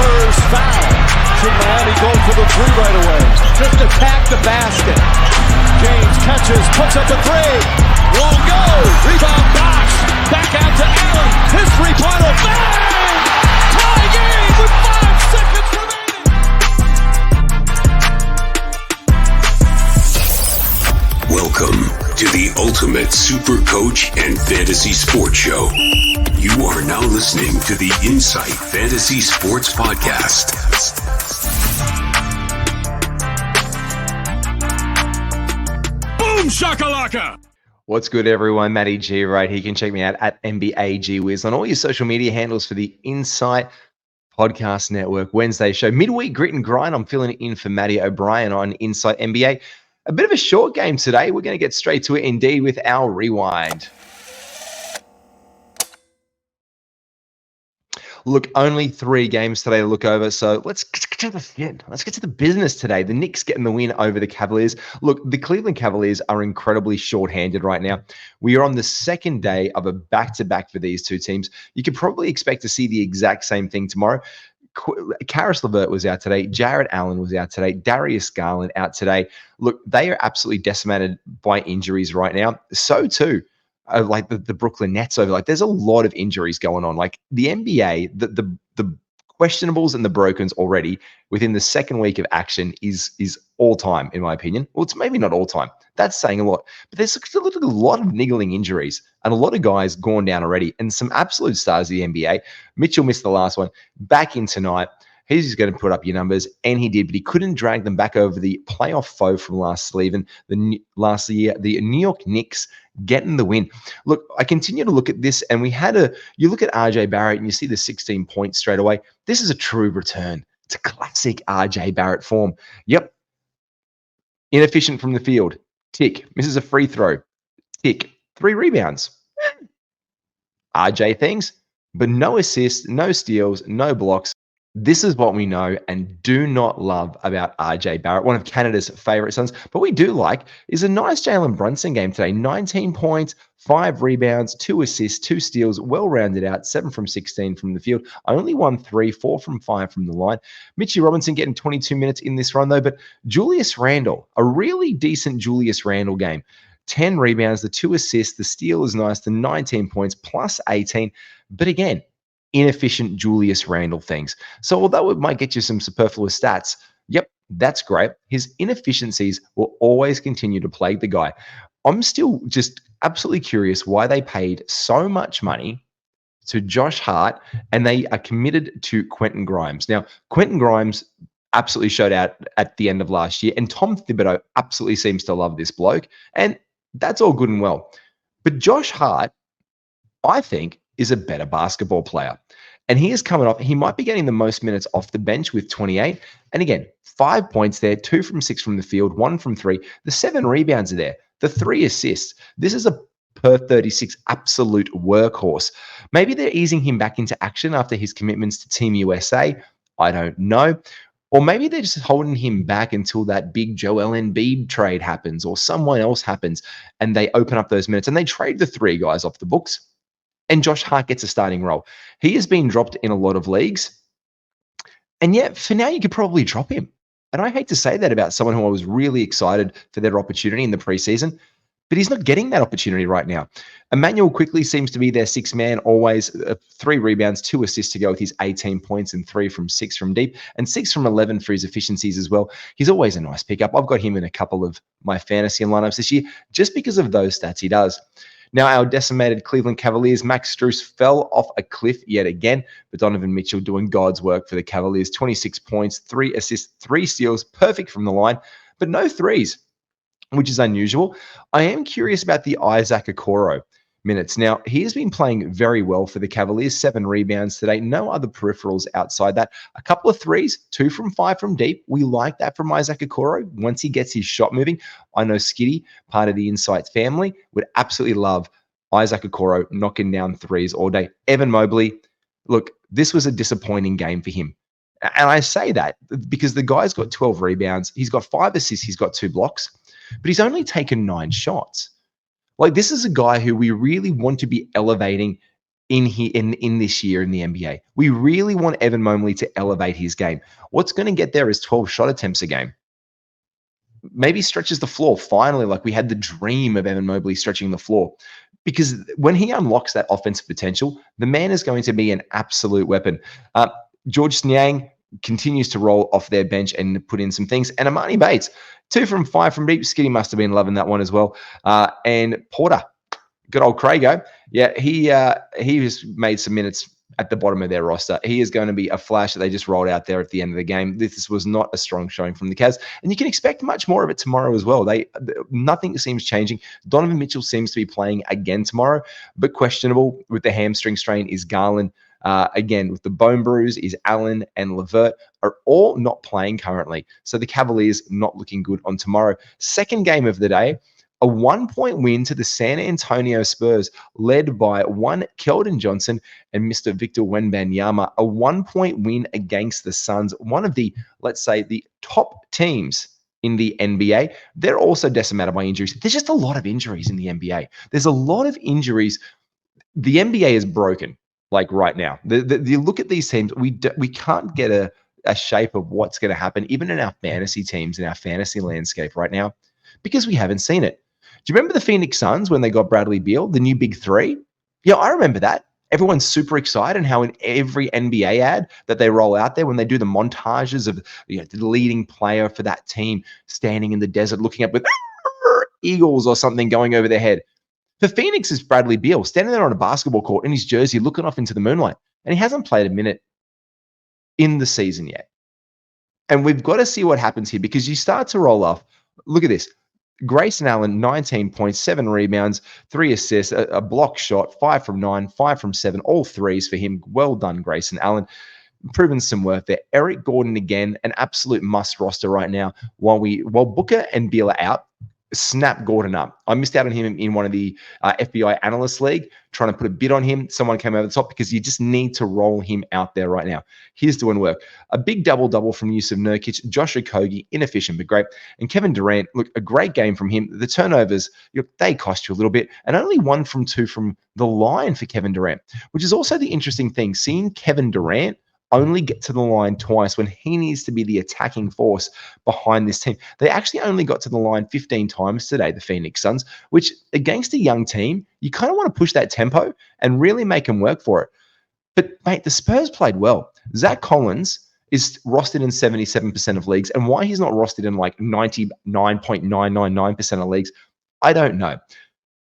Spurs foul. Should Miami go for the three right away? Just attack the basket. James catches, puts up a three. Won't go. Rebound box. Back out to Allen. His three-pointer. Bang! Tie game with 5 seconds remaining. Welcome to the Ultimate Super Coach and Fantasy Sports Show. You are now listening to the Insight Fantasy Sports Podcast. Boom shakalaka! What's good, everyone? Matty G right here. You can check me out at NBA GWiz on all your social media handles for the Insight Podcast Network Wednesday show. Midweek grit and grind. I'm filling in for Matty O'Brien on Insight NBA. A bit of a short game today. We're going to get straight to it indeed with our rewind. Look, only 3 games today to look over, so let's get to the business today. The Knicks getting the win over the Cavaliers. Look, the Cleveland Cavaliers are incredibly short-handed right now. We are on the second day of a back-to-back for these two teams. You could probably expect to see the exact same thing tomorrow. Karis LeVert was out today. Jared Allen was out today. Darius Garland out today. Look, they are absolutely decimated by injuries right now. So too, like the Brooklyn Nets over. Like, there's a lot of injuries going on. Like the NBA, the questionables and the brokens already within the second week of action is all time, in my opinion. Well, it's maybe not all time. That's saying a lot. But there's a lot of niggling injuries and a lot of guys gone down already, and some absolute stars of the NBA. Mitchell missed the last one. Back in tonight. He's going to put up your numbers, and he did, but he couldn't drag them back over the playoff foe from last year, the New York Knicks getting the win. Look, I continue to look at this, and you look at RJ Barrett, and you see the 16 points straight away. This is a true return. It's a classic RJ Barrett form. Yep. Inefficient from the field. Tick. Misses a free throw. Tick. 3 rebounds. RJ things, but no assists, no steals, no blocks. This is what we know and do not love about RJ Barrett, one of Canada's favorite sons. But we do like is a nice Jalen Brunson game today. 19 points, 5 rebounds, 2 assists, 2 steals, well rounded out, 7 from 16 from the field, only 1 3, 4 from 5 from the line. Mitchie Robinson getting 22 minutes in this run though, but Julius Randle, a really decent Julius Randle game. 10 rebounds, the 2 assists, the steal is nice, the 19 points plus 18. But again, inefficient Julius Randle things. So although it might get you some superfluous stats, yep, that's great. His inefficiencies will always continue to plague the guy. I'm still just absolutely curious why they paid so much money to Josh Hart and they are committed to Quentin Grimes. Now, Quentin Grimes absolutely showed out at the end of last year, and Tom Thibodeau absolutely seems to love this bloke, and that's all good and well. But Josh Hart, I think, is a better basketball player. And he is coming off, he might be getting the most minutes off the bench with 28. And again, 5 points there, 2 from 6 from the field, 1 from 3. The 7 rebounds are there, the 3 assists. This is a per 36 absolute workhorse. Maybe they're easing him back into action after his commitments to Team USA. I don't know. Or maybe they're just holding him back until that big Joel Embiid trade happens or someone else happens and they open up those minutes and they trade the 3 guys off the books. And Josh Hart gets a starting role. He has been dropped in a lot of leagues. And yet, for now, you could probably drop him. And I hate to say that about someone who I was really excited for their opportunity in the preseason, but he's not getting that opportunity right now. Emmanuel quickly seems to be their 6th man, always 3 rebounds, 2 assists to go with his 18 points and 3 from 6 from deep and 6 from 11 for his efficiencies as well. He's always a nice pickup. I've got him in a couple of my fantasy lineups this year just because of those stats he does. Now, our decimated Cleveland Cavaliers, Max Strus fell off a cliff yet again, but Donovan Mitchell doing God's work for the Cavaliers. 26 points, 3 assists, 3 steals, perfect from the line, but no threes, which is unusual. I am curious about the Isaac Okoro minutes. Now, he has been playing very well for the Cavaliers, 7 rebounds today, no other peripherals outside that. A couple of threes, 2 from 5 from deep. We like that from Isaac Okoro once he gets his shot moving. I know Skitty, part of the Insights family, would absolutely love Isaac Okoro knocking down threes all day. Evan Mobley, look, this was a disappointing game for him. And I say that because the guy's got 12 rebounds. He's got 5 assists. He's got 2 blocks, but he's only taken 9 shots. Like, this is a guy who we really want to be elevating in this year in the NBA. We really want Evan Mobley to elevate his game. What's going to get there is 12 shot attempts a game. Maybe stretches the floor finally, like we had the dream of Evan Mobley stretching the floor. Because when he unlocks that offensive potential, the man is going to be an absolute weapon. George Niang continues to roll off their bench and put in some things. And Amani Bates, 2 from 5 from deep. Skitty must have been loving that one as well. And Porter, good old Crago. Yeah, he has made some minutes at the bottom of their roster. He is going to be a flash that they just rolled out there at the end of the game. This was not a strong showing from the Cavs, and you can expect much more of it tomorrow as well. Nothing seems changing. Donovan Mitchell seems to be playing again tomorrow, but questionable with the hamstring strain is Garland. Again, with the bone bruise is Allen and Levert are all not playing currently. So the Cavaliers not looking good on tomorrow. Second game of the day, a 1-point win to the San Antonio Spurs, led by one Keldon Johnson and Mr. Victor Wembanyama. A 1-point win against the Suns, one of the, let's say, the top teams in the NBA. They're also decimated by injuries. There's just a lot of injuries in the NBA. There's a lot of injuries. The NBA is broken, like right now. You look at these teams, we can't get a shape of what's going to happen, even in our fantasy teams, in our fantasy landscape right now, because we haven't seen it. Do you remember the Phoenix Suns when they got Bradley Beal, the new big three? Yeah, I remember that. Everyone's super excited, and how in every NBA ad that they roll out there, when they do the montages of the leading player for that team standing in the desert looking up with eagles or something going over their head. For Phoenix is Bradley Beal standing there on a basketball court in his jersey looking off into the moonlight, and he hasn't played a minute in the season yet. And we've got to see what happens here, because you start to roll off. Look at this. Grayson Allen, 19 points, 7 rebounds, 3 assists, a block shot, 5 from 9, 5 from 7, all threes for him. Well done, Grayson Allen. Proven some worth there. Eric Gordon again, an absolute must roster right now. While Booker and Beal are out, snap Gordon up. I missed out on him in one of the FBI Analyst League, trying to put a bid on him. Someone came over the top, because you just need to roll him out there right now. He's doing work. A big double-double from Yusuf Nurkic, Josh Okogie, inefficient but great. And Kevin Durant, look, a great game from him. The turnovers, they cost you a little bit, and only 1 from 2 from the line for Kevin Durant, which is also the interesting thing. Seeing Kevin Durant only get to the line twice when he needs to be the attacking force behind this team. They actually only got to the line 15 times today, the Phoenix Suns, which against a young team, you kind of want to push that tempo and really make them work for it. But, mate, the Spurs played well. Zach Collins is rostered in 77% of leagues, and why he's not rostered in like 99.999% of leagues, I don't know.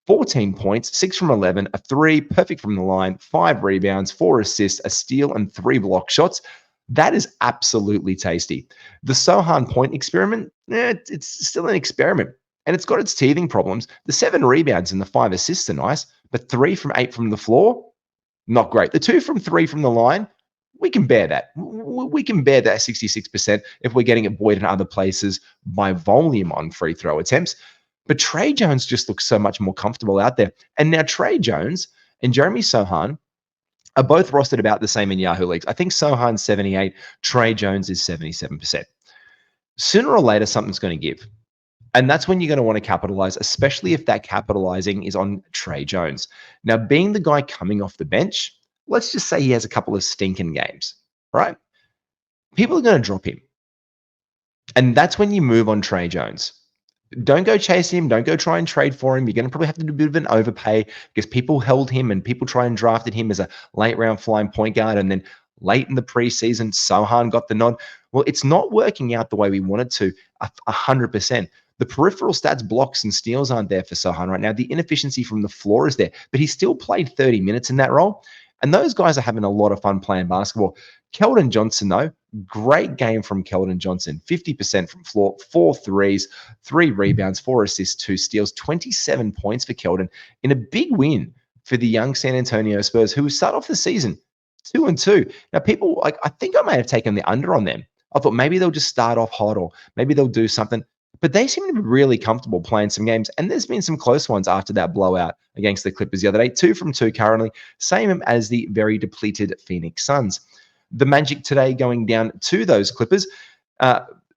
14 points, 6 from 11, a 3, perfect from the line, 5 rebounds, 4 assists, a steal, and 3 block shots. That is absolutely tasty. The Sohan point experiment, it's still an experiment, and it's got its teething problems. The 7 rebounds and the 5 assists are nice, but 3 from 8 from the floor, not great. The 2 from 3 from the line, we can bear that. We can bear that 66% if we're getting it buoyed in other places by volume on free throw attempts. But Trey Jones just looks so much more comfortable out there. And now Trey Jones and Jeremy Sohan are both rostered about the same in Yahoo leagues. I think Sohan's 78, Trey Jones is 77%. Sooner or later, something's going to give. And that's when you're going to want to capitalize, especially if that capitalizing is on Trey Jones. Now, being the guy coming off the bench, let's just say he has a couple of stinking games, right? People are going to drop him. And that's when you move on Trey Jones. Don't go chase him. Don't go try and trade for him. You're going to probably have to do a bit of an overpay, because people held him and people try and drafted him as a late round flying point guard. And then late in the preseason, Sohan got the nod. Well, it's not working out the way we wanted to 100%. The peripheral stats, blocks and steals aren't there for Sohan right now. The inefficiency from the floor is there, but he still played 30 minutes in that role. And those guys are having a lot of fun playing basketball. Keldon Johnson, though, great game from Keldon Johnson. 50% from floor, 4 threes, 3 rebounds, 4 assists, 2 steals, 27 points for Keldon in a big win for the young San Antonio Spurs, who start off the season 2-2. Now, people, I think I may have taken the under on them. I thought maybe they'll just start off hot, or maybe they'll do something. But they seem to be really comfortable playing some games, and there's been some close ones after that blowout against the Clippers the other day. 2 from 2 currently, same as the very depleted Phoenix Suns. The Magic today going down to those Clippers.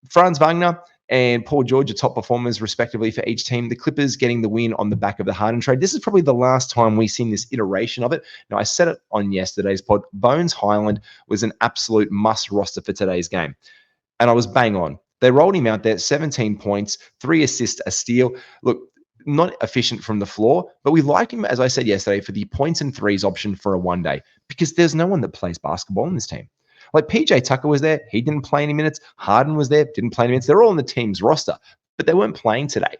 Franz Wagner, and Paul George are top performers respectively for each team. The Clippers getting the win on the back of the Harden trade. This is probably the last time we've seen this iteration of it. Now, I said it on yesterday's pod. Bones Highland was an absolute must roster for today's game. And I was bang on. They rolled him out there, 17 points, 3 assists, a steal. Look, not efficient from the floor, but we like him, as I said yesterday, for the points and threes option for a one day because there's no one that plays basketball in this team. Like PJ Tucker was there. He didn't play any minutes. Harden was there. Didn't play any minutes. They're all on the team's roster, but they weren't playing today.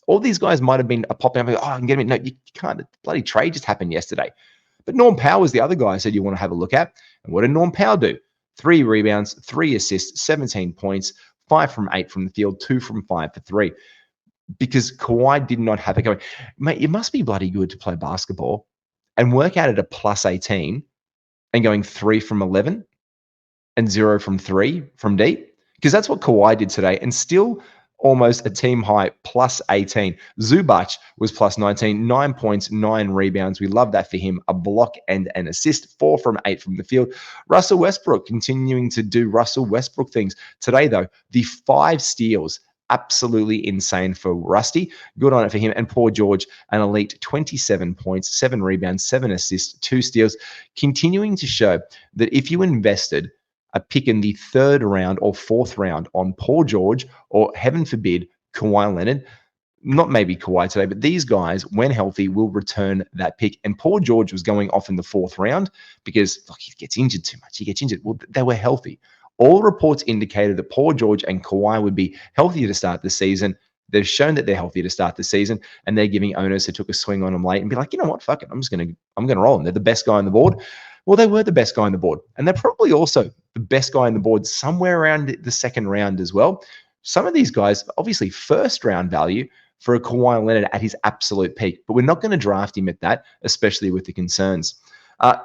All these guys might have been popping up. I can get him. No, you can't. The bloody trade just happened yesterday. But Norm Powell was the other guy I said you want to have a look at. And what did Norm Powell do? 3 rebounds, 3 assists, 17 points, 5 from 8 from the field, 2 from 5 for 3. Because Kawhi did not have it going. Mate, it must be bloody good to play basketball and work out at a plus 18 and going 3 from 11 and 0 from 3 from deep. Because that's what Kawhi did today and still almost a team high plus 18. Zubac was plus 19, 9 points, 9 rebounds. We love that for him. A block and an assist, 4 from 8 from the field. Russell Westbrook continuing to do Russell Westbrook things. Today, though, the 5 steals. Absolutely insane for Rusty. Good on it for him. And Paul George, an elite 27 points, 7 rebounds, 7 assists, 2 steals, continuing to show that if you invested a pick in the 3rd round or 4th round on Paul George or, heaven forbid, Kawhi Leonard, not maybe Kawhi today, but these guys, when healthy, will return that pick. And Paul George was going off in the 4th round because he gets injured too much. He gets injured. Well, they were healthy. All reports indicated that Paul George and Kawhi would be healthier to start the season. They've shown that they're healthier to start the season, and they're giving owners who took a swing on them late and be like, you know what, fuck it, I'm gonna roll them. They're the best guy on the board. Well, they were the best guy on the board, and they're probably also the best guy on the board somewhere around the 2nd round as well. Some of these guys, obviously, 1st round value for a Kawhi Leonard at his absolute peak, but we're not going to draft him at that, especially with the concerns.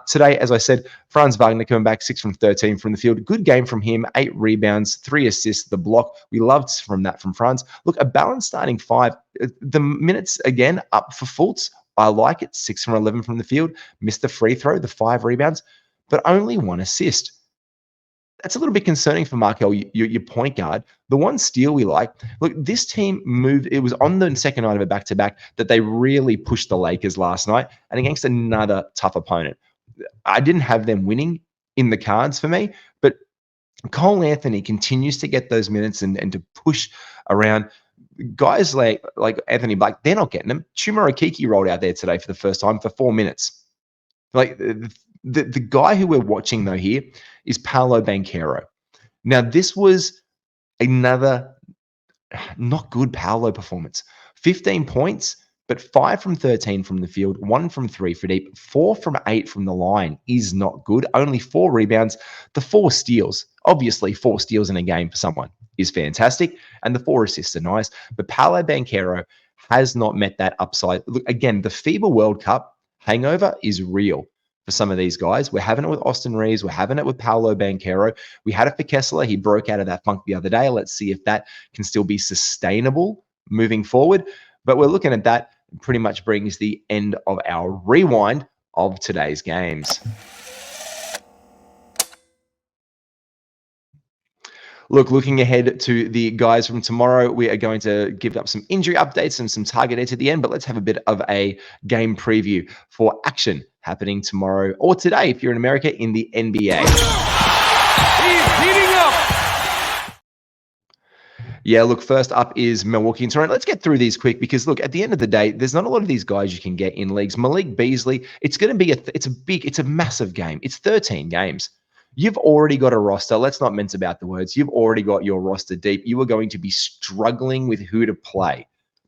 Today, as I said, Franz Wagner coming back 6 from 13 from the field. Good game from him, 8 rebounds, 3 assists, the block. We loved from Franz. Look, a balanced starting 5. The minutes, again, up for Fultz. I like it, 6 from 11 from the field. Missed the free throw, the 5 rebounds, but only 1 assist. That's a little bit concerning for Markel, your point guard. The 1 steal we like. Look, this team moved. It was on the 2nd night of a back-to-back that they really pushed the Lakers last night and against another tough opponent. I didn't have them winning in the cards for me, but Cole Anthony continues to get those minutes and to push around. Guys like Anthony Black, they're not getting them. Chuma Okeke rolled out there today for the first time for 4 minutes. Like the guy who we're watching, though, here is Paolo Banchero. Now, this was another not good Paolo performance. 15 points, but 5 from 13 from the field, 1 from 3 for deep, 4 from 8 from the line is not good. Only 4 rebounds. The 4 steals, obviously 4 steals in a game for someone is fantastic, and the 4 assists are nice. But Paolo Banchero has not met that upside. Look, again, the FIBA World Cup hangover is real for some of these guys. We're having it with Austin Reeves. We're having it with Paolo Banchero. We had it for Kessler. He broke out of that funk the other day. Let's see if that can still be sustainable moving forward. But we're looking at that. Pretty much brings the end of our rewind of today's games. Look, looking ahead to the guys from tomorrow, we are going to give up some injury updates and some target hits at the end, but let's have a bit of a game preview for action happening tomorrow or today if you're in America in the NBA. He's heating up. Yeah, look, first up is Milwaukee and Toronto. Let's get through these quick because, look, at the end of the day, there's not a lot of these guys you can get in leagues. Malik Beasley, it's going to be it's a massive game. It's 13 games. You've already got a roster. Let's not mince about the words. You've already got your roster deep. You are going to be struggling with who to play.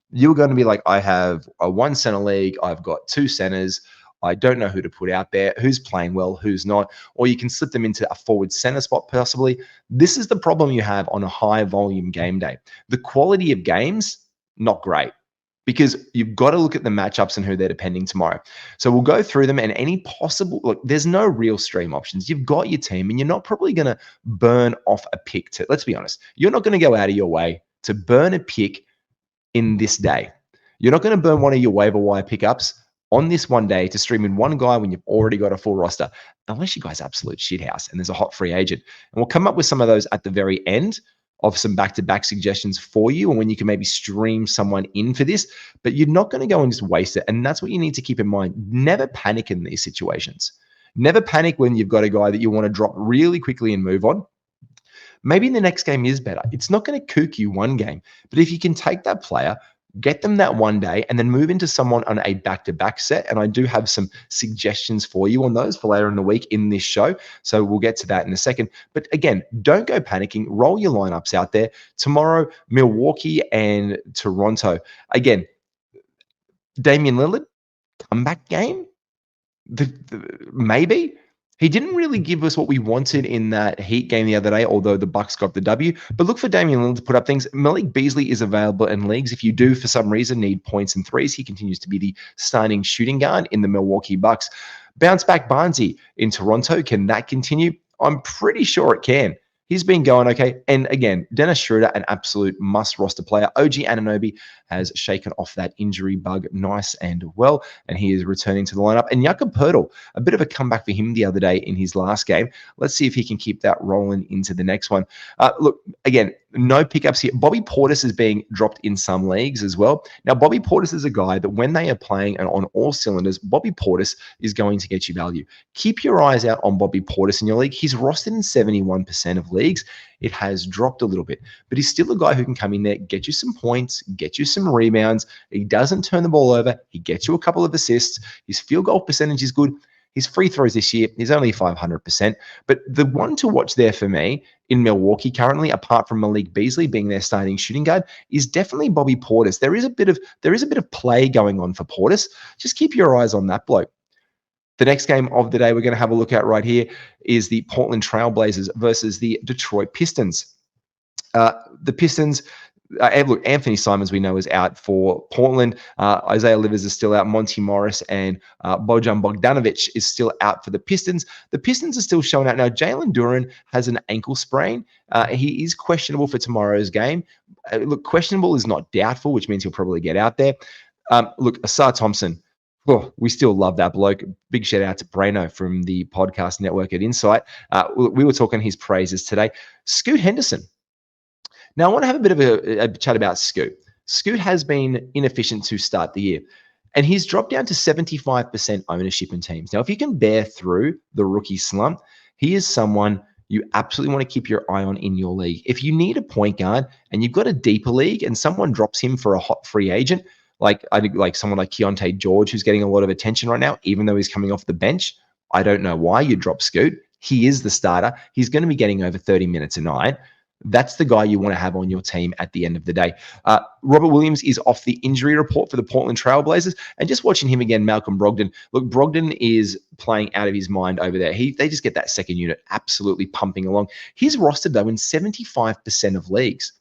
You're going to be like, I have a 1 center league. I've got 2 centers. I don't know who to put out there, who's playing well, who's not. Or you can slip them into a forward center spot possibly. This is the problem you have on a high volume game day. The quality of games, not great. Because you've got to look at the matchups and who they're depending tomorrow. So we'll go through them and any possible, look, there's no real stream options. You've got your team and you're not probably going to burn off a pick. Let's be honest. You're not going to go out of your way to burn a pick in this day. You're not going to burn one of your waiver wire pickups on this one day to stream in one guy when you've already got a full roster, unless you guys absolute shithouse and there's a hot free agent. And we'll come up with some of those at the very end of some back-to-back suggestions for you, and when you can maybe stream someone in for this, but you're not going to go and just waste it. And that's what you need to keep in mind. Never panic in these situations. Never panic when you've got a guy that you want to drop really quickly and move on. Maybe the next game is better. It's not going to kook you one game, but if you can take that player, get them that one day, and then move into someone on a back-to-back set. And I do have some suggestions for you on those for later in the week in this show. So we'll get to that in a second. But again, don't go panicking. Roll your lineups out there. Tomorrow, Milwaukee and Toronto. Damian Lillard, comeback game? Maybe. He didn't really give us what we wanted in that Heat game the other day, although the Bucks got the W. But look for Damian Lillard to put up things. Malik Beasley is available in leagues. If you do, for some reason, need points and threes, he continues to be the starting shooting guard in the Milwaukee Bucks. Bounce back Barnesy in Toronto. Can that continue? I'm pretty sure it can. He's been going okay. And again, Dennis Schroeder, an absolute must roster player. OG Anunoby has shaken off that injury bug nice and well, and he is returning to the lineup. And Jakob Poeltl, a bit of a comeback for him the other day in his last game. Let's see if he can keep that rolling into the next one. Look, again, no pickups here. Bobby Portis is being dropped in some leagues as well. Now, Bobby Portis is a guy that when they are playing and on all cylinders, Bobby Portis is going to get you value. Keep your eyes out on Bobby Portis in your league. He's rostered in 71% of leagues. It has dropped a little bit, but he's still a guy who can come in there, get you some points, get you some rebounds. He doesn't turn the ball over. He gets you a couple of assists. His field goal percentage is good. His free throws this year is only 500%. But the one to watch there for me in Milwaukee currently, apart from Malik Beasley being their starting shooting guard, is definitely Bobby Portis. There is a bit of play going on for Portis. Just keep your eyes on that bloke. The next game of the day we're going to have a look at right here is the Portland Trail Blazers versus the Detroit Pistons. The Pistons, look, Anthony Simons we know is out for Portland. Isaiah Livers is still out. Monty Morris and Bojan Bogdanovic is still out for the Pistons. The Pistons are still showing out. Now, Jalen Duren has an ankle sprain. He is questionable for tomorrow's game. Look, questionable is not doubtful, which means he'll probably get out there. Look, Asar Thompson. Oh, we still love that bloke. Big shout out to Brano from the podcast network at Insight. We were talking his praises today. Scoot Henderson. Now, I want to have a bit of a chat about Scoot. Scoot has been inefficient to start the year, and he's dropped down to 75% ownership in teams. Now, if you can bear through the rookie slump, he is someone you absolutely want to keep your eye on in your league. If you need a point guard and you've got a deeper league and someone drops him for a hot free agent, like someone like Keontae George, who's getting a lot of attention right now, even though he's coming off the bench. I don't know why you drop Scoot. He is the starter. He's going to be getting over 30 minutes a night. That's the guy you want to have on your team at the end of the day. Robert Williams is off the injury report for the Portland Trail Blazers. And just watching him again, Malcolm Brogdon. Look, Brogdon is playing out of his mind over there. They just get that second unit absolutely pumping along. He's rostered, though, in 75% of leagues.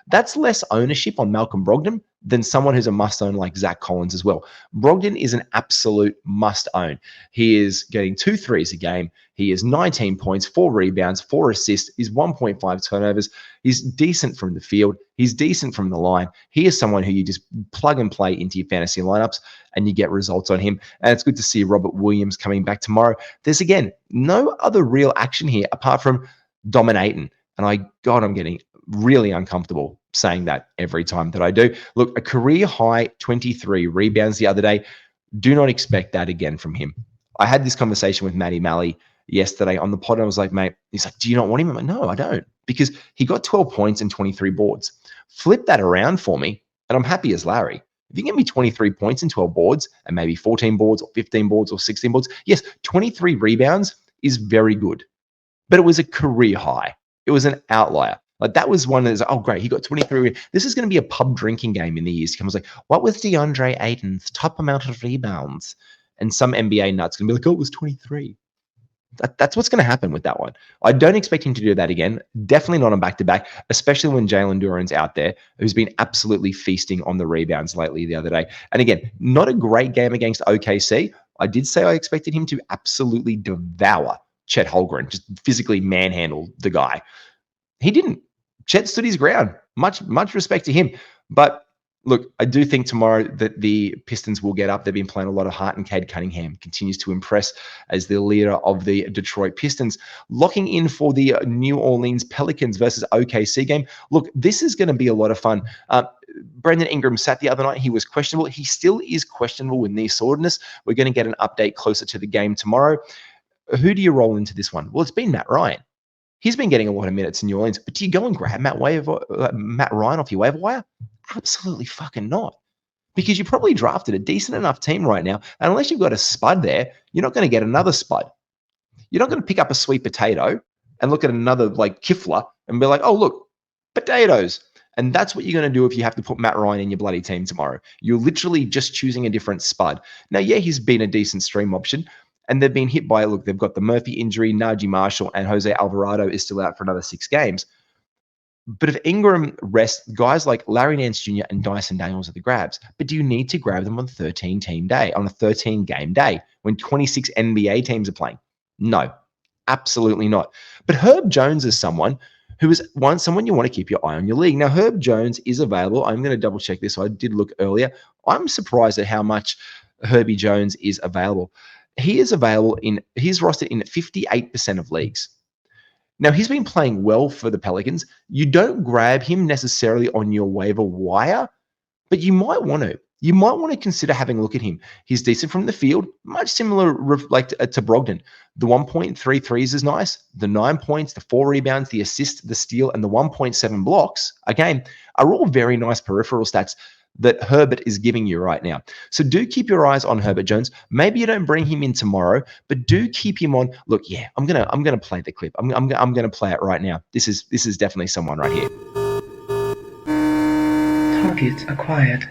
That's less ownership on Malcolm Brogdon than someone who's a must-own like Zach Collins as well. Brogdon is an absolute must-own. He is getting 2 threes a game. He is 19 points, 4 rebounds, 4 assists. He's 1.5 turnovers. He's decent from the field. He's decent from the line. He is someone who you just plug and play into your fantasy lineups and you get results on him. And it's good to see Robert Williams coming back tomorrow. There's, again, no other real action here apart from dominating. And I'm getting really uncomfortable saying that every time that I do. Look, a career high 23 rebounds the other day. Do not expect that again from him. I had this conversation with Matty Malley yesterday on the pod. And I was like, mate, he's like, do you not want him? I'm like, no, I don't. Because he got 12 points and 23 boards. Flip that around for me, and I'm happy as Larry. If you give me 23 points and 12 boards, and maybe 14 boards or 15 boards or 16 boards, yes, 23 rebounds is very good. But it was a career high. It was an outlier. Like that was one that's, oh, great, he got 23. This is going to be a pub drinking game in the years to come. I was like, what was DeAndre Ayton's top amount of rebounds? And some NBA nuts going to be like, oh, it was 23. That's what's going to happen with that one. I don't expect him to do that again. Definitely not on back-to-back, especially when Jalen Duren's out there, who's been absolutely feasting on the rebounds lately the other day. And again, not a great game against OKC. I did say I expected him to absolutely devour Chet Holmgren, just physically manhandle the guy. He didn't. Chet stood his ground. Much respect to him. But Look, I do think tomorrow that the Pistons will get up. They've been playing a lot of heart, and Cade Cunningham continues to impress as the leader of the Detroit Pistons. Locking in for the New Orleans Pelicans versus OKC game. Look, this is going to be a lot of fun. Brandon Ingram sat the other night. He was questionable. He still is questionable with knee soreness. We're going to get an update closer to the game tomorrow. Who do you roll into this one? Well, it's been Matt Ryan. He's been getting a lot of minutes in New Orleans, but do you go and grab Matt Ryan off your waiver wire? Absolutely fucking not. Because you probably drafted a decent enough team right now, and unless you've got a spud there, you're not going to get another spud. You're not going to pick up a sweet potato and look at another like Kifler and be like, oh, look, potatoes. And that's what you're going to do if you have to put Matt Ryan in your bloody team tomorrow. You're literally just choosing a different spud. Now, yeah, he's been a decent stream option, and they've been hit by, look, they've got the Murphy injury, Najee Marshall, and Jose Alvarado is still out for another 6 games. But if Ingram rests, guys like Larry Nance Jr. and Dyson Daniels are the grabs. But do you need to grab them on a 13-game day when 26 NBA teams are playing? No, absolutely not. But Herb Jones is someone who is someone you want to keep your eye on your league. Now, Herb Jones is available. I'm going to double check this. So I did look earlier. I'm surprised at how much Herbie Jones is available. He's rostered in 58% of leagues. Now, he's been playing well for the Pelicans. You don't grab him necessarily on your waiver wire, but you might want to. You might want to consider having a look at him. He's decent from the field, much similar like to Brogdon. The 1.3 threes is nice. The 9 points, the 4 rebounds, the assist, the steal, and the 1.7 blocks, again, are all very nice peripheral stats that Herbert is giving you right now. So do keep your eyes on Herbert Jones. Maybe you don't bring him in tomorrow, but do keep him on. Look, yeah, I'm gonna play the clip. I'm gonna play it right now. This is definitely someone right here. Targets acquired.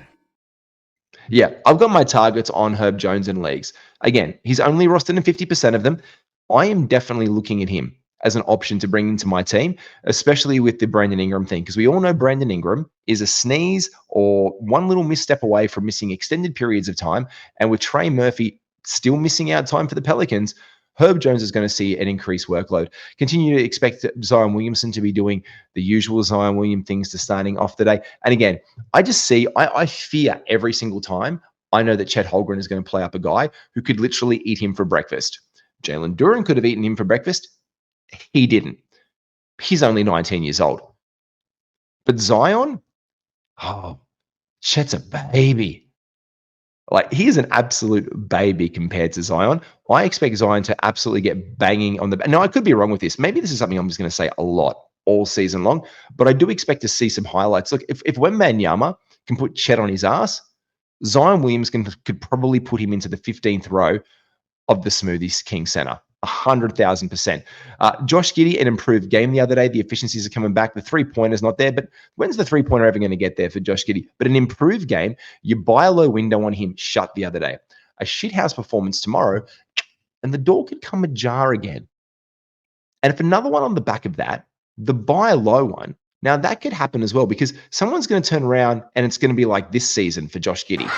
Yeah, I've got my targets on Herb Jones in leagues. Again, he's only rostered in 50% of them. I am definitely looking at him as an option to bring into my team, especially with the Brandon Ingram thing, because we all know Brandon Ingram is a sneeze or one little misstep away from missing extended periods of time. And with Trey Murphy still missing out time for the Pelicans, Herb Jones is going to see an increased workload. Continue to expect Zion Williamson to be doing the usual Zion William things to starting off the day. And again, I fear every single time I know that Chet Holmgren is going to play up a guy who could literally eat him for breakfast. Jalen Duren could have eaten him for breakfast. He didn't. He's only 19 years old. But Zion, Chet's a baby. Like, he is an absolute baby compared to Zion. I expect Zion to absolutely get banging on the... Now, I could be wrong with this. Maybe this is something I'm just going to say a lot all season long, but I do expect to see some highlights. Look, if Wembanyama can put Chet on his ass, Zion Williams could probably put him into the 15th row of the Smoothies King Center. 100,000%. Josh Giddey, an improved game the other day. The efficiencies are coming back. The three-pointer's not there, but when's the three-pointer ever going to get there for Josh Giddey? But an improved game, you buy a low window on him, shut the other day. A shithouse performance tomorrow, and the door could come ajar again. And if another one on the back of that, the buy low one, now that could happen as well, because someone's going to turn around and it's going to be like this season for Josh Giddey.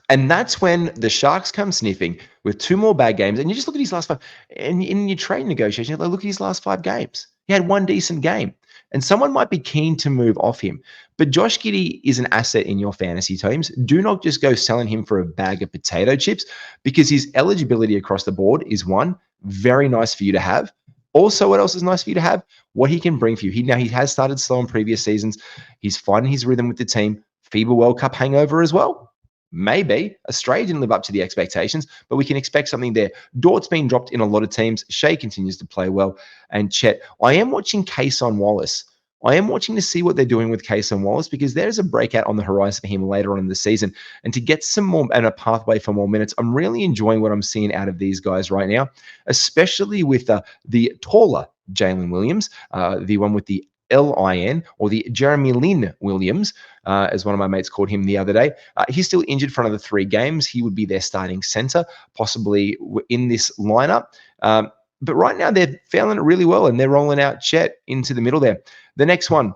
And that's when the Sharks come sniffing with 2 more bad games. And you just look at his last 5. And in your trade negotiation, look at his last 5 games. He had 1 decent game. And someone might be keen to move off him. But Josh Giddey is an asset in your fantasy teams. Do not just go selling him for a bag of potato chips, because his eligibility across the board is one, very nice for you to have. Also, what else is nice for you to have? What he can bring for you. He has started slow in previous seasons. He's finding his rhythm with the team. FIBA World Cup hangover as well. Maybe. Australia didn't live up to the expectations, but we can expect something there. Dort's been dropped in a lot of teams. Shea continues to play well. And Chet. I am watching Cason Wallace. I am watching to see what they're doing with Cason Wallace, because there's a breakout on the horizon for him later on in the season. And to get some more and a pathway for more minutes, I'm really enjoying what I'm seeing out of these guys right now, especially with the taller Jalen Williams, the one with the Lin, or the Jeremy Lin Williams, as one of my mates called him the other day. He's still injured for another 3 games. He would be their starting center, possibly in this lineup. But right now they're failing it really well, and they're rolling out Chet into the middle there. The next one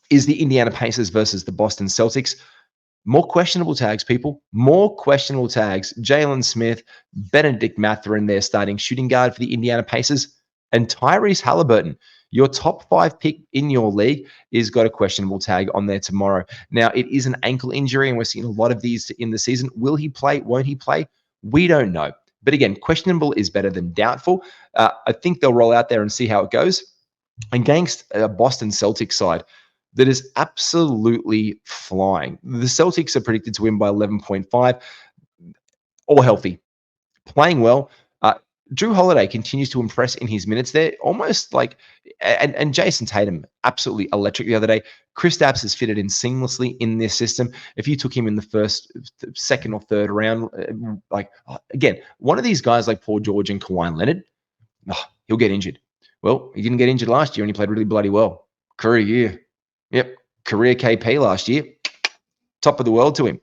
is the Indiana Pacers versus the Boston Celtics. More questionable tags, people. More questionable tags. Jalen Smith, Benedict Mathurin, their starting shooting guard for the Indiana Pacers. And Tyrese Halliburton, your top 5 pick in your league, is got a questionable tag on there tomorrow. Now, it is an ankle injury, and we're seeing a lot of these in the season. Will he play? Won't he play? We don't know. But again, questionable is better than doubtful. I think they'll roll out there and see how it goes. Against a Boston Celtics side that is absolutely flying. The Celtics are predicted to win by 11.5, all healthy, playing well. Drew Holiday continues to impress in his minutes there, almost like, and Jason Tatum, absolutely electric the other day. Kristaps has fitted in seamlessly in this system. If you took him in the first, second, or third round, again, one of these guys like Paul George and Kawhi Leonard, he'll get injured. Well, he didn't get injured last year and he played really bloody well. Career year. Yep. Career KP last year. Top of the world to him.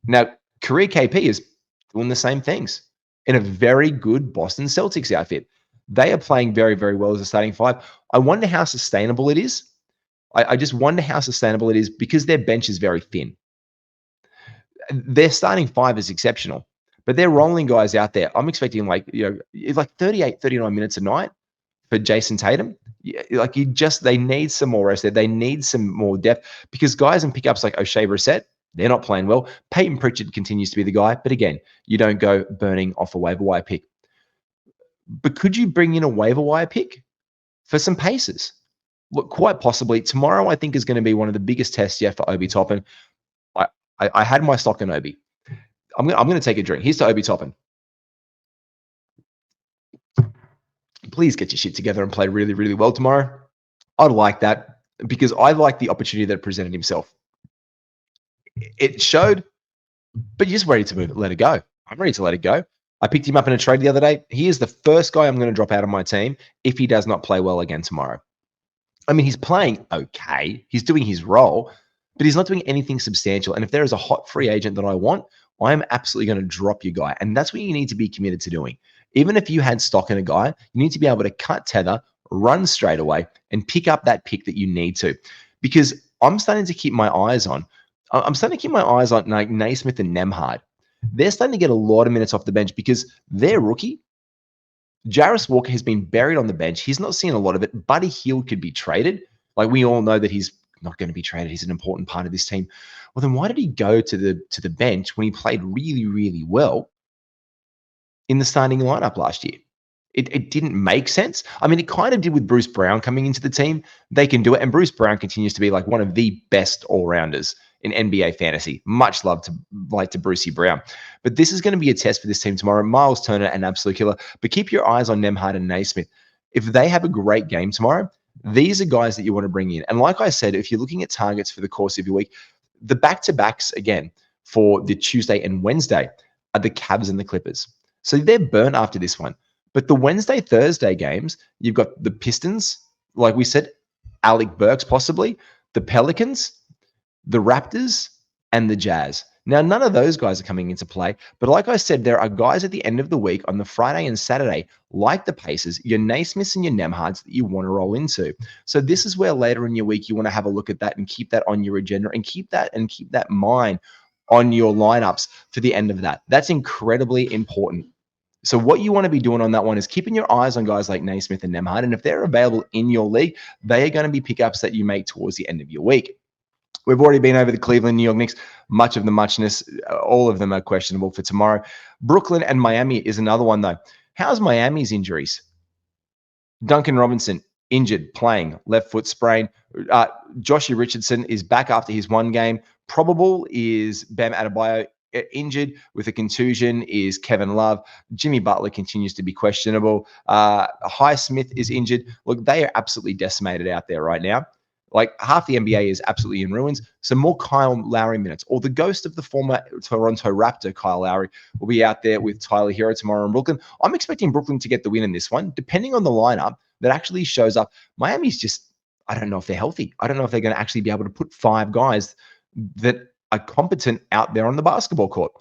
Now, career KP is doing the same things in a very good Boston Celtics outfit. They are playing very, very well as a starting 5. I wonder how sustainable it is. I just wonder how sustainable it is because their bench is very thin. Their starting 5 is exceptional, but they're rolling guys out there. I'm expecting like 38, 39 minutes a night for Jason Tatum. They need some more rest there. They need some more depth because guys in pickups like O'Shea Brissett, they're not playing well. Peyton Pritchard continues to be the guy, but again, you don't go burning off a waiver wire pick. But could you bring in a waiver wire pick for some paces? Look, quite possibly. Tomorrow, I think, is going to be one of the biggest tests yet for Obi Toppin. I had my stock in Obi. I'm going to take a drink. Here's to Obi Toppin. Please get your shit together and play really, really well tomorrow. I'd like that because I like the opportunity that presented himself. It showed, but you're just ready to move it, let it go. I'm ready to let it go. I picked him up in a trade the other day. He is the first guy I'm going to drop out of my team if he does not play well again tomorrow. I mean, he's playing okay. He's doing his role, but he's not doing anything substantial. And if there is a hot free agent that I want, I am absolutely going to drop your guy. And that's what you need to be committed to doing. Even if you had stock in a guy, you need to be able to cut tether, run straight away, and pick up that pick that you need to. Because I'm starting to keep my eyes on like Naismith and Nembhard. They're starting to get a lot of minutes off the bench because their rookie, Jarris Walker, has been buried on the bench. He's not seeing a lot of it. Buddy Hield could be traded. Like, we all know that he's not going to be traded. He's an important part of this team. Well, then why did he go to the bench when he played really, really well in the starting lineup last year? It didn't make sense. I mean, it kind of did with Bruce Brown coming into the team. They can do it. And Bruce Brown continues to be like one of the best all-rounders in NBA fantasy. Much love to Brucey Brown. But this is going to be a test for this team tomorrow. Miles Turner, an absolute killer. But keep your eyes on Nembhard and Naismith. If they have a great game tomorrow, these are guys that you want to bring in. And like I said, if you're looking at targets for the course of your week, the back-to-backs, again, for the Tuesday and Wednesday are the Cavs and the Clippers. So they're burnt after this one. But the Wednesday, Thursday games, you've got the Pistons, like we said, Alec Burks possibly, the Pelicans, the Raptors, and the Jazz. Now, none of those guys are coming into play. But like I said, there are guys at the end of the week on the Friday and Saturday, like the Pacers, your Naismiths and your Nembhards that you want to roll into. So this is where later in your week you want to have a look at that and keep that on your agenda and keep that mind on your lineups for the end of that. That's incredibly important. So what you want to be doing on that one is keeping your eyes on guys like Naismith and Nembhard. And if they're available in your league, they are going to be pickups that you make towards the end of your week. We've already been over the Cleveland, New York Knicks. Much of the muchness, all of them are questionable for tomorrow. Brooklyn and Miami is another one, though. How's Miami's injuries? Duncan Robinson, injured, playing, left foot sprain. Joshie Richardson is back after his one game. Probable is Bam Adebayo. Injured with a contusion is Kevin Love. Jimmy Butler continues to be questionable. Highsmith is injured. Look, they are absolutely decimated out there right now. Like, half the NBA is absolutely in ruins. So more Kyle Lowry minutes, or the ghost of the former Toronto Raptor, Kyle Lowry, will be out there with Tyler Hero tomorrow in Brooklyn. I'm expecting Brooklyn to get the win in this one, depending on the lineup that actually shows up. Miami's just, I don't know if they're healthy. I don't know if they're going to actually be able to put 5 guys that are competent out there on the basketball court.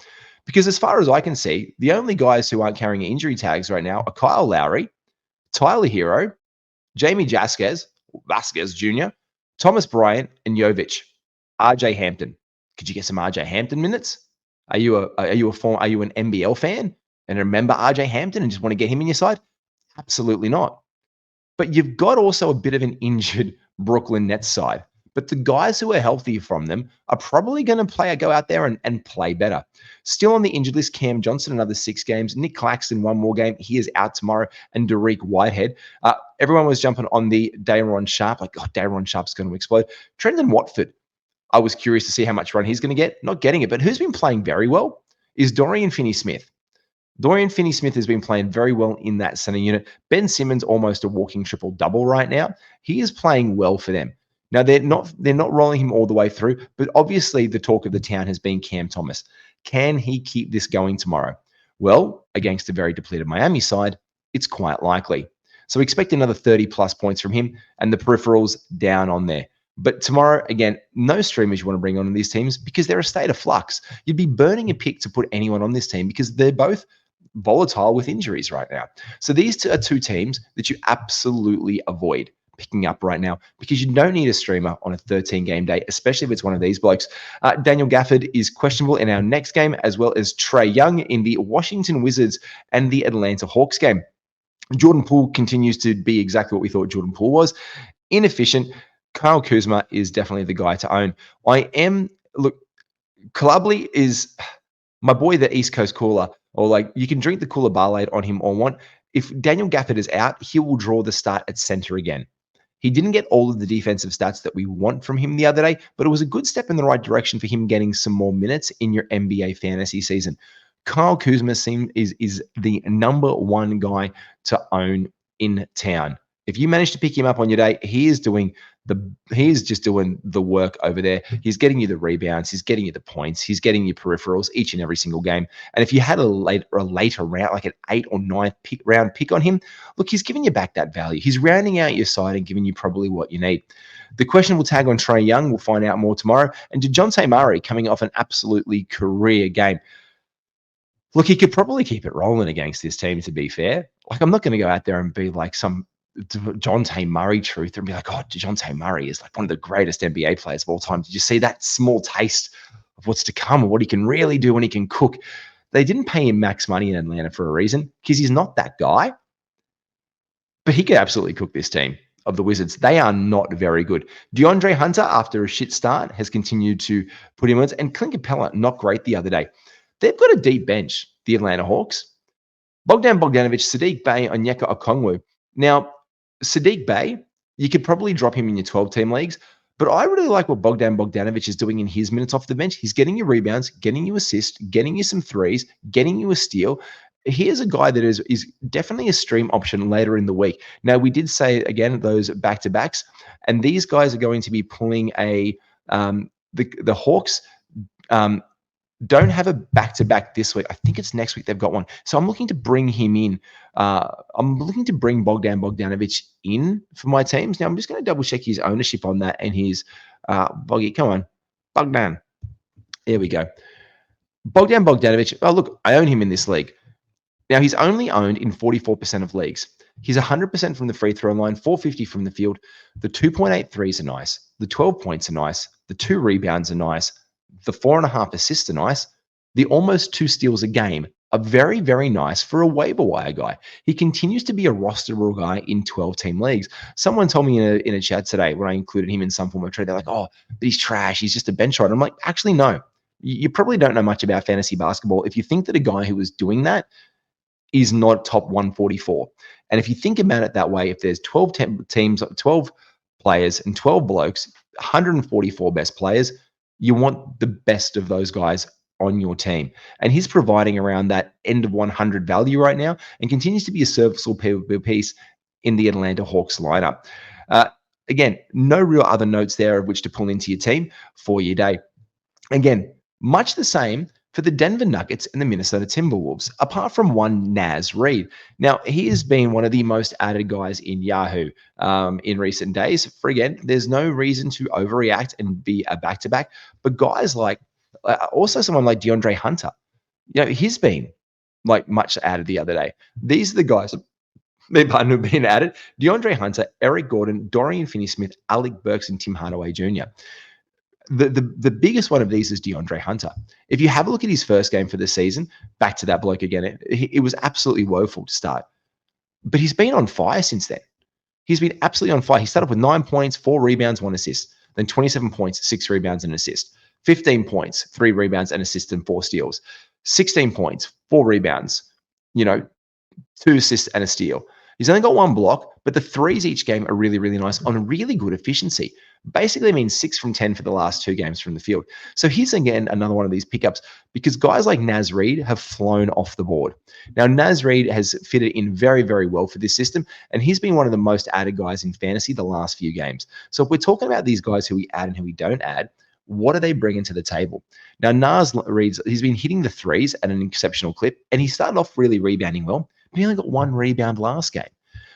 Because as far as I can see, the only guys who aren't carrying injury tags right now are Kyle Lowry, Tyler Hero, Jamie Vasquez Jr., Thomas Bryant, and Jovic. RJ Hampton. Could you get some RJ Hampton minutes? Are you an NBL fan and remember RJ Hampton and just want to get him in your side? Absolutely not. But you've got also a bit of an injured Brooklyn Nets side. But the guys who are healthy from them are probably going to go out there and play better. Still on the injured list, Cam Johnson, another 6 games. Nick Claxton, 1 more game. He is out tomorrow. And Derek Whitehead. Everyone was jumping on the Dayron Sharp. Like, oh, Dayron Sharp's going to explode. Trenton Watford, I was curious to see how much run he's going to get. Not getting it. But who's been playing very well is Dorian Finney-Smith. Dorian Finney-Smith has been playing very well in that center unit. Ben Simmons, almost a walking triple-double right now. He is playing well for them. Now, they're not rolling him all the way through, but obviously the talk of the town has been Cam Thomas. Can he keep this going tomorrow? Well, against a very depleted Miami side, it's quite likely. So expect another 30-plus points from him and the peripherals down on there. But tomorrow, again, no streamers you want to bring on these teams because they're a state of flux. You'd be burning a pick to put anyone on this team because they're both volatile with injuries right now. So these are 2 teams that you absolutely avoid picking up right now because you don't need a streamer on a 13-game day, especially if it's one of these blokes. Daniel Gafford is questionable in our next game, as well as Trae Young in the Washington Wizards and the Atlanta Hawks game. Jordan Poole continues to be exactly what we thought Jordan Poole was. Inefficient. Kyle Kuzma is definitely the guy to own. Clubly is my boy, the East Coast cooler, or like you can drink the cooler Barlade on him all want. If Daniel Gafford is out, he will draw the start at center again. He didn't get all of the defensive stats that we want from him the other day, but it was a good step in the right direction for him getting some more minutes in your NBA fantasy season. Kyle Kuzma is the number 1 guy to own in town. If you manage to pick him up on your day, he is just doing the work over there. He's getting you the rebounds, he's getting you the points, he's getting you peripherals each and every single game. And if you had a later round, like an 8th or 9th round pick on him, look, he's giving you back that value. He's rounding out your side and giving you probably what you need. The questionable tag on Trae Young, we'll find out more tomorrow. And DeJounte Murray coming off an absolutely career game. Look, he could probably keep it rolling against this team, to be fair. Like, I'm not going to go out there and be like some DeJounte Murray truth and be like, oh, DeJounte Murray is like one of the greatest NBA players of all time. Did you see that small taste of what's to come and what he can really do when he can cook? They didn't pay him max money in Atlanta for a reason because he's not that guy. But he could absolutely cook this team of the Wizards. They are not very good. DeAndre Hunter, after a shit start, has continued to put him on. And Clint Capella, not great the other day. They've got a deep bench, the Atlanta Hawks. Bogdan Bogdanovic, Sadiq Bey, Onyeka Okongwu. Now, Sadiq Bey, you could probably drop him in your 12-team leagues, but I really like what Bogdan Bogdanovic is doing in his minutes off the bench. He's getting you rebounds, getting you assists, getting you some threes, getting you a steal. He is a guy that is definitely a stream option later in the week. Now, we did say, again, those back-to-backs, and these guys are going to be pulling the Hawks don't have a back-to-back this week. I think it's next week they've got one. So I'm looking to bring him in. I'm looking to bring Bogdan Bogdanovic in for my teams. Now, I'm just going to double-check his ownership on that and his Boggy. Come on. Bogdan. There we go. Bogdan Bogdanovic. Oh, look, I own him in this league. Now, he's only owned in 44% of leagues. He's 100% from the free throw line, 450 from the field. The 2.8 threes are nice. The 12 points are nice. The 2 rebounds are nice. The 4.5 assists are nice. The almost 2 steals a game are very, very nice for a waiver wire guy. He continues to be a rosterable guy in 12-team leagues. Someone told me in a chat today when I included him in some form of trade, they're like, oh, but he's trash. He's just a bench rider. I'm like, actually, no. You probably don't know much about fantasy basketball if you think that a guy who is doing that is not top 144. And if you think about it that way, if there's 12 teams, 12 players and 12 blokes, 144 best players, you want the best of those guys on your team. And he's providing around that end of 100 value right now and continues to be a serviceable piece in the Atlanta Hawks lineup. Again, no real other notes there of which to pull into your team for your day. Again, much the same for the Denver Nuggets and the Minnesota Timberwolves, apart from one Naz Reid. Now, he has been one of the most added guys in Yahoo in recent days. For again, there's no reason to overreact and be a back-to-back, but guys like, also someone like DeAndre Hunter, he's been like much added the other day. These are the guys who've been added. DeAndre Hunter, Eric Gordon, Dorian Finney-Smith, Alec Burks, and Tim Hardaway Jr. The biggest one of these is DeAndre Hunter. If you have a look at his first game for the season, back to that bloke again, it was absolutely woeful to start. But he's been on fire since then. He's been absolutely on fire. He started with 9 points, 4 rebounds, 1 assist. Then 27 points, 6 rebounds, and an assist. 15 points, 3 rebounds, an assist, and 4 steals. 16 points, 4 rebounds, 2 assists, and a steal. He's only got 1 block, but the threes each game are really, really nice on really good efficiency. Basically means 6 from 10 for the last 2 games from the field. So here's again another one of these pickups because guys like Naz Reid have flown off the board. Now, Naz Reid has fitted in very, very well for this system, and he's been one of the most added guys in fantasy the last few games. So if we're talking about these guys who we add and who we don't add, what are they bringing to the table? Now, Naz Reid, he's been hitting the threes at an exceptional clip, and he started off really rebounding well, but he only got 1 rebound last game.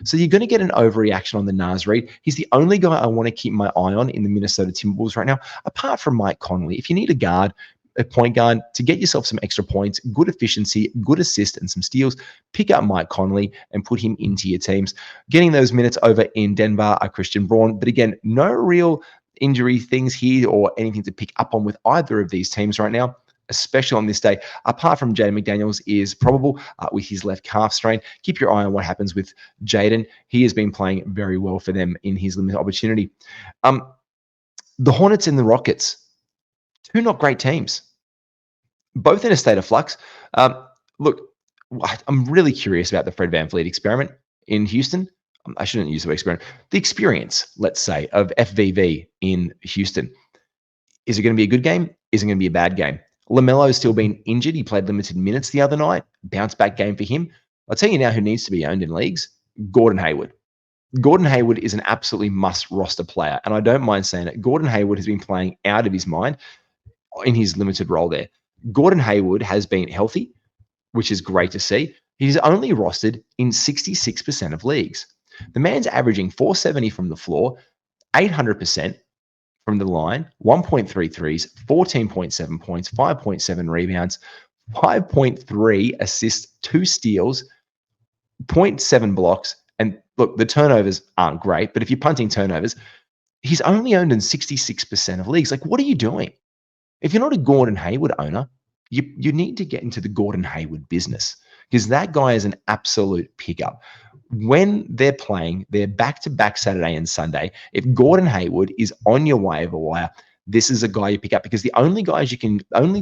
So you're going to get an overreaction on the Naz Reid. He's the only guy I want to keep my eye on in the Minnesota Timberwolves right now, apart from Mike Conley. If you need a point guard to get yourself some extra points, good efficiency, good assist, and some steals, pick up Mike Conley and put him into your teams. Getting those minutes over in Denver are Christian Braun. But again, no real injury things here or anything to pick up on with either of these teams right now, especially on this day, apart from Jaden McDaniels is probable with his left calf strain. Keep your eye on what happens with Jaden. He has been playing very well for them in his limited opportunity. The Hornets and the Rockets, 2 not great teams, both in a state of flux. Look, I'm really curious about the Fred VanVleet experiment in Houston. I shouldn't use the word experiment. The experience, let's say, of FVV in Houston. Is it going to be a good game? Is it going to be a bad game? LaMelo's still been injured. He played limited minutes the other night. Bounce back game for him. I'll tell you now who needs to be owned in leagues. Gordon Hayward. Gordon Hayward is an absolutely must roster player. And I don't mind saying it. Gordon Hayward has been playing out of his mind in his limited role there. Gordon Hayward has been healthy, which is great to see. He's only rostered in 66% of leagues. The man's averaging 470 from the floor, 800% from the line, 1.3 threes, 14.7 points, 5.7 rebounds, 5.3 assists, 2 steals, 0.7 blocks. And look, the turnovers aren't great, but if you're punting turnovers, he's only owned in 66% of leagues. Like, what are you doing? If you're not a Gordon Hayward owner, you need to get into the Gordon Hayward business because that guy is an absolute pickup. When they're playing, they're back-to-back Saturday and Sunday. If Gordon Hayward is on your waiver wire, this is a guy you pick up because the only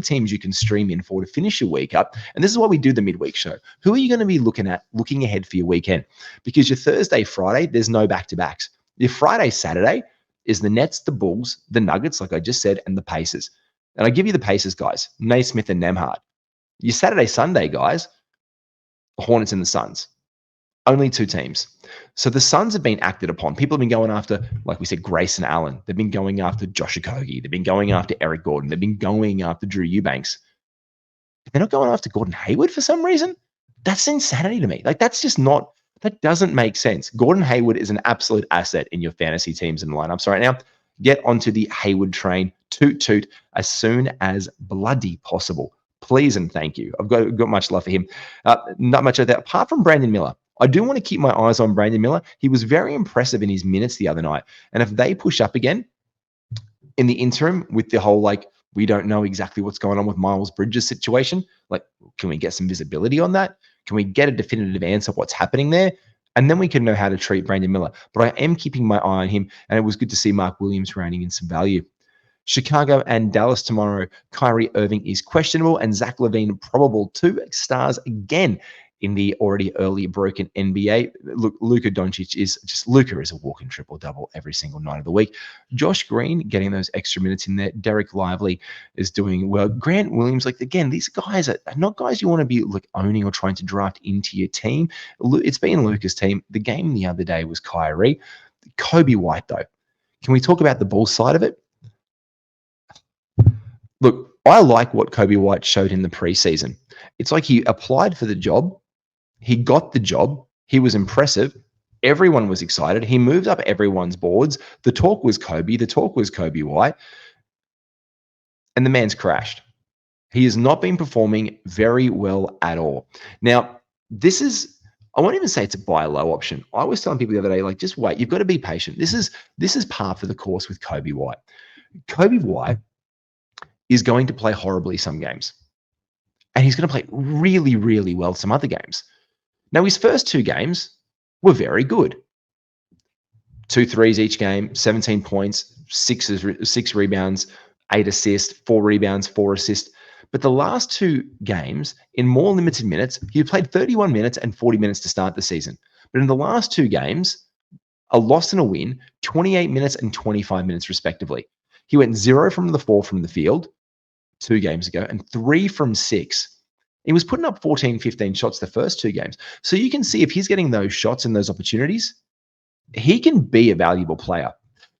teams you can stream in for to finish your week up, and this is why we do the midweek show. Who are you going to be looking ahead for your weekend? Because your Thursday, Friday, there's no back-to-backs. Your Friday, Saturday is the Nets, the Bulls, the Nuggets, like I just said, and the Pacers. And I give you the Pacers, guys, Naismith and Nembhard. Your Saturday, Sunday, guys, the Hornets and the Suns. Only 2 teams. So the Suns have been acted upon. People have been going after, like we said, Grayson Allen. They've been going after Josh Okogie. They've been going after Eric Gordon. They've been going after Drew Eubanks. They're not going after Gordon Hayward for some reason. That's insanity to me. Like, that's just not, that doesn't make sense. Gordon Hayward is an absolute asset in your fantasy teams and lineups right now. Get onto the Hayward train, toot as soon as bloody possible. Please and thank you. I've got much love for him. Not much of that. Apart from Brandon Miller, I do want to keep my eyes on Brandon Miller. He was very impressive in his minutes the other night. And if they push up again in the interim with the whole, like, we don't know exactly what's going on with Miles Bridges situation, like, can we get some visibility on that? Can we get a definitive answer what's happening there? And then we can know how to treat Brandon Miller. But I am keeping my eye on him. And it was good to see Mark Williams rounding in some value. Chicago and Dallas tomorrow. Kyrie Irving is questionable and Zach LaVine probable. 2 stars again in the already early broken NBA. Look, Luka Doncic is a walking triple-double every single night of the week. Josh Green getting those extra minutes in there. Derek Lively is doing well. Grant Williams, like, again, these guys are not guys you want to be like owning or trying to draft into your team. It's been Luka's team. The game the other day was Kyrie. Kobe White, though. Can we talk about the Bulls side of it? Look, I like what Kobe White showed in the preseason. It's like he applied for the job. He got the job. He was impressive. Everyone was excited. He moved up everyone's boards. The talk was Kobe. The talk was Kobe White. And the man's crashed. He has not been performing very well at all. Now, I won't even say it's a buy low option. I was telling people the other day, like, just wait. You've got to be patient. This is par for the course with Kobe White. Kobe White is going to play horribly some games. And he's going to play really, really well some other games. Now, his first 2 games were very good. 2 threes each game, 17 points, six rebounds, 8 assists, 4 rebounds, 4 assists. But the last 2 games, in more limited minutes, he played 31 minutes and 40 minutes to start the season. But in the last 2 games, a loss and a win, 28 minutes and 25 minutes respectively. He went 0 from the 4 from the field 2 games ago and 3 from 6. He was putting up 14, 15 shots the first 2 games. So you can see if he's getting those shots and those opportunities, he can be a valuable player.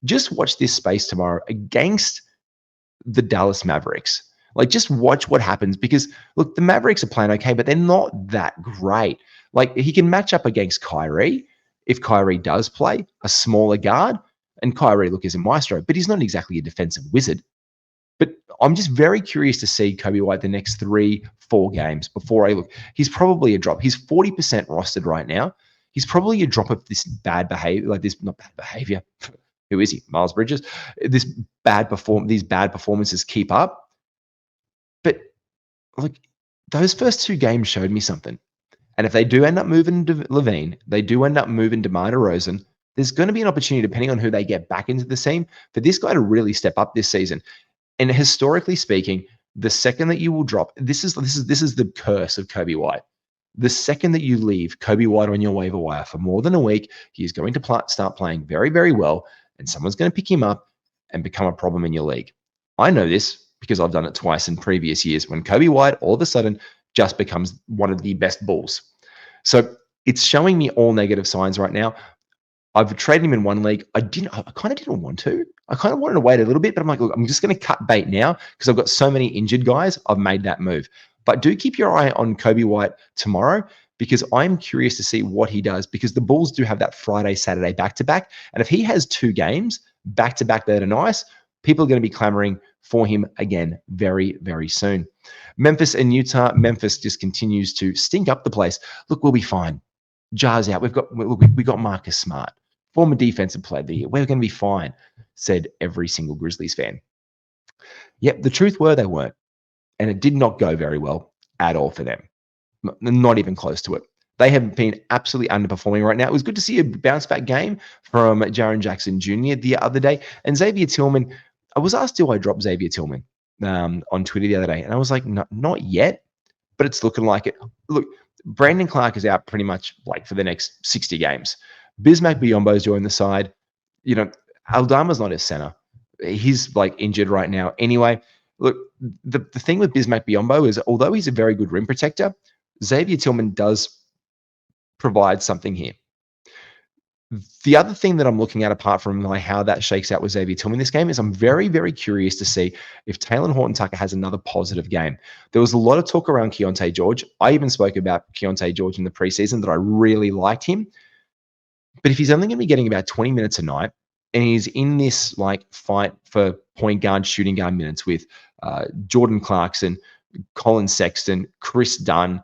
Just watch this space tomorrow against the Dallas Mavericks. Like, just watch what happens because, look, the Mavericks are playing okay, but they're not that great. Like, he can match up against Kyrie if Kyrie does play a smaller guard. And Kyrie, look, is a maestro, but he's not exactly a defensive wizard. But I'm just very curious to see Kobe White the next 3-4 games before I look. He's probably a drop. He's 40% rostered right now. He's probably a drop of this bad behavior, like this, not bad behavior. Who is he? Miles Bridges. These bad performances keep up. But look, those first 2 games showed me something. And if they do end up moving Levine, they do end up moving DeMar DeRozan, there's going to be an opportunity, depending on who they get back into the team, for this guy to really step up this season. And historically speaking, the second that you will drop, this is the curse of Kobe White. The second that you leave Kobe White on your waiver wire for more than a week, he is going to start playing very, very well, and someone's going to pick him up and become a problem in your league. I know this because I've done it twice in previous years when Kobe White all of a sudden just becomes one of the best Bulls. So it's showing me all negative signs right now. I've traded him in one league. I kind of didn't want to. I kind of wanted to wait a little bit, but I'm like, look, I'm just going to cut bait now because I've got so many injured guys. I've made that move. But do keep your eye on Kobe White tomorrow because I'm curious to see what he does because the Bulls do have that Friday, Saturday back-to-back. And if he has 2 games back-to-back that are nice, people are going to be clamoring for him again very, very soon. Memphis and Utah. Memphis just continues to stink up the place. Look, we'll be fine. Jar's out. We got Marcus Smart, former defensive player of the year. We're going to be fine, said every single Grizzlies fan. Yep, the truth were they weren't. And it did not go very well at all for them. Not even close to it. They have been absolutely underperforming right now. It was good to see a bounce back game from Jaren Jackson Jr. the other day. And Xavier Tillman, I was asked, do I drop Xavier Tillman on Twitter the other day? And I was like, no, not yet, but it's looking like it. Look, Brandon Clark is out pretty much like for the next 60 games. Bismack Biyombo's joined the side. You know, Aldama's not his center. He's like injured right now. Anyway, look, the thing with Bismack Biyombo is although he's a very good rim protector, Xavier Tillman does provide something here. The other thing that I'm looking at apart from like how that shakes out with Xavier Tillman this game is I'm very, very curious to see if Taylor Horton-Tucker has another positive game. There was a lot of talk around Keontae George. I even spoke about Keontae George in the preseason that I really liked him. But if he's only going to be getting about 20 minutes a night and he's in this like fight for point guard, shooting guard minutes with Jordan Clarkson, Colin Sexton, Chris Dunn,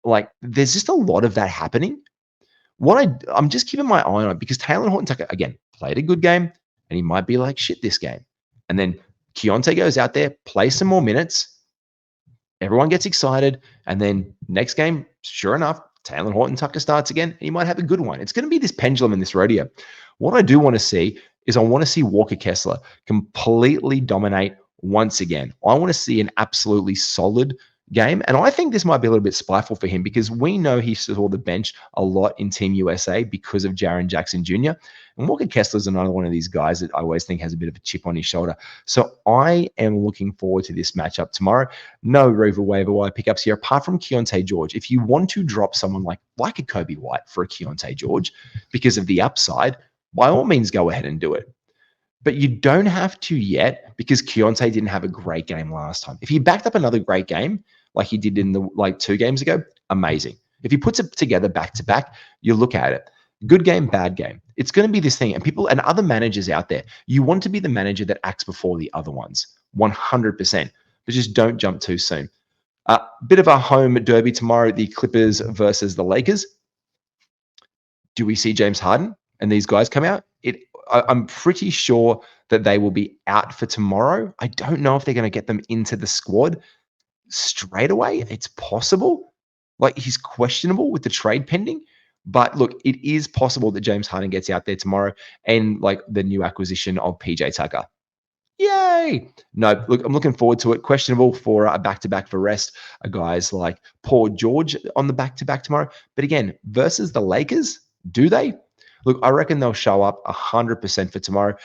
like there's just a lot of that happening. I'm just keeping my eye on it because Taylor Horton-Tucker, again, played a good game and he might be like shit this game. And then Keontae goes out there, plays some more minutes. Everyone gets excited. And then next game, sure enough, Taylor Horton-Tucker starts again and he might have a good one. It's going to be this pendulum in this rodeo. What I do want to see is I want to see Walker Kessler completely dominate once again. I want to see an absolutely solid game. And I think this might be a little bit spiteful for him because we know he saw the bench a lot in Team USA because of Jaren Jackson Jr. And Walker Kessler's another one of these guys that I always think has a bit of a chip on his shoulder. So I am looking forward to this matchup tomorrow. No waiver wire pickups here apart from Keontae George. If you want to drop someone like a Kobe White for a Keontae George because of the upside, by all means go ahead and do it. But you don't have to yet because Keontae didn't have a great game last time. If he backed up another great game, like he did in the 2 games ago, amazing. If he puts it together back to back, you look at it. Good game, bad game. It's going to be this thing. And people and other managers out there, you want to be the manager that acts before the other ones, 100%. But just don't jump too soon. Bit of a home derby tomorrow, the Clippers versus the Lakers. Do we see James Harden and these guys come out? I'm pretty sure that they will be out for tomorrow. I don't know if they're going to get them into the squad straight away. It's possible. Like he's questionable with the trade pending. But look, it is possible that James Harden gets out there tomorrow and like the new acquisition of PJ Tucker. Yay! No, look, I'm looking forward to it. Questionable for a back-to-back for rest. Guys like Paul George on the back-to-back tomorrow. But again, versus the Lakers, do they? Look, I reckon they'll show up 100% for tomorrow.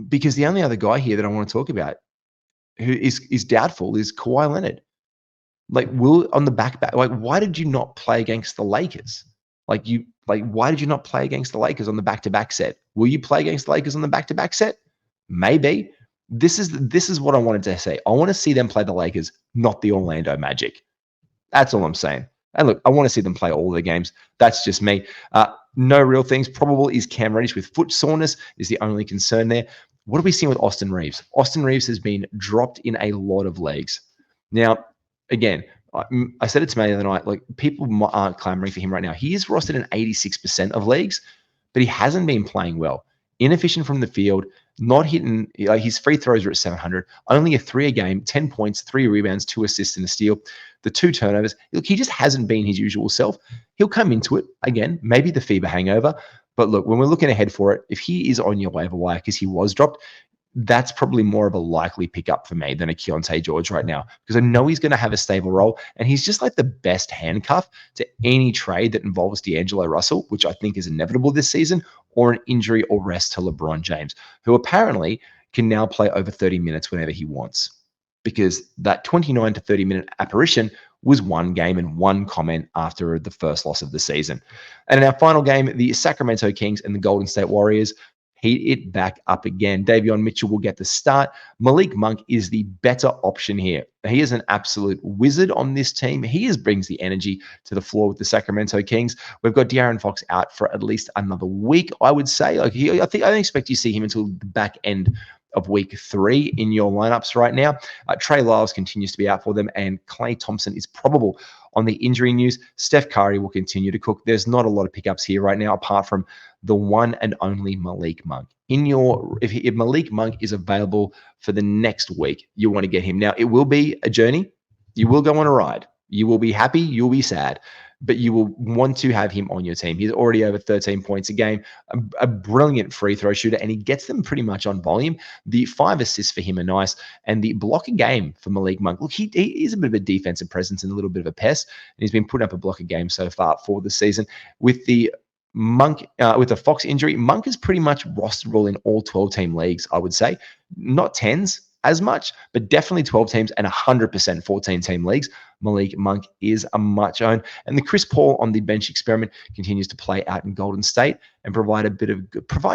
Because the only other guy here that I want to talk about who is doubtful is Kawhi Leonard. Like, on the back, like, why did you not play against the Lakers? Why did you not play against the Lakers on the back-to-back set? Will you play against the Lakers on the back-to-back set? Maybe. This is what I wanted to say. I want to see them play the Lakers, not the Orlando Magic. That's all I'm saying. And look, I want to see them play all the games. That's just me. No real things. Probable is Cam Reddish with foot soreness is the only concern there. What are we seeing with Austin Reeves? Austin Reeves has been dropped in a lot of leagues. Now, again, I said it to me the other night, like people aren't clamoring for him right now. He is rostered in 86% of leagues, but he hasn't been playing well. Inefficient from the field, not hitting, his free throws are at 700, only a 3 a game, 10 points, 3 rebounds, 2 assists and a steal, the 2 turnovers. Look, he just hasn't been his usual self. He'll come into it again, maybe the FIBA hangover. But look, when we're looking ahead for it, if he is on your waiver wire because he was dropped, that's probably more of a likely pickup for me than a Keontae George right now, because I know he's going to have a stable role, and he's just like the best handcuff to any trade that involves D'Angelo Russell, which I think is inevitable this season, or an injury or rest to LeBron James, who apparently can now play over 30 minutes whenever he wants, because that 29 to 30-minute apparition was one game and one comment after the first loss of the season. And in our final game, the Sacramento Kings and the Golden State Warriors heat it back up again. Davion Mitchell will get the start. Malik Monk is the better option here. He is an absolute wizard on this team. He brings the energy to the floor with the Sacramento Kings. We've got De'Aaron Fox out for at least another week, I would say. I don't expect you to see him until the back end of week 3 in your lineups right now. Trey Lyles continues to be out for them, and Klay Thompson is probable on the injury news. Steph Curry will continue to cook. There's not a lot of pickups here right now, apart from the one and only Malik Monk. If Malik Monk is available for the next week, you want to get him. Now, it will be a journey. You will go on a ride. You will be happy. You'll be sad. But you will want to have him on your team. He's already over 13 points a game, a brilliant free throw shooter, and he gets them pretty much on volume. The 5 assists for him are nice, and the block a game for Malik Monk. Look, he is a bit of a defensive presence and a little bit of a pest, and he's been putting up a block a game so far for the season. With the Fox injury, Monk is pretty much rosterable in all 12-team leagues, I would say. Not 10s as much, but definitely 12 teams and 100% 14-team leagues. Malik Monk is a much owned. And the Chris Paul on the bench experiment continues to play out in Golden State and provide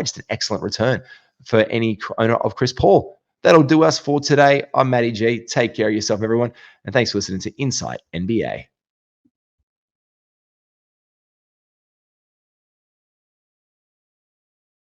just an excellent return for any owner of Chris Paul. That'll do us for today. I'm Matty G. Take care of yourself, everyone. And thanks for listening to Insight NBA.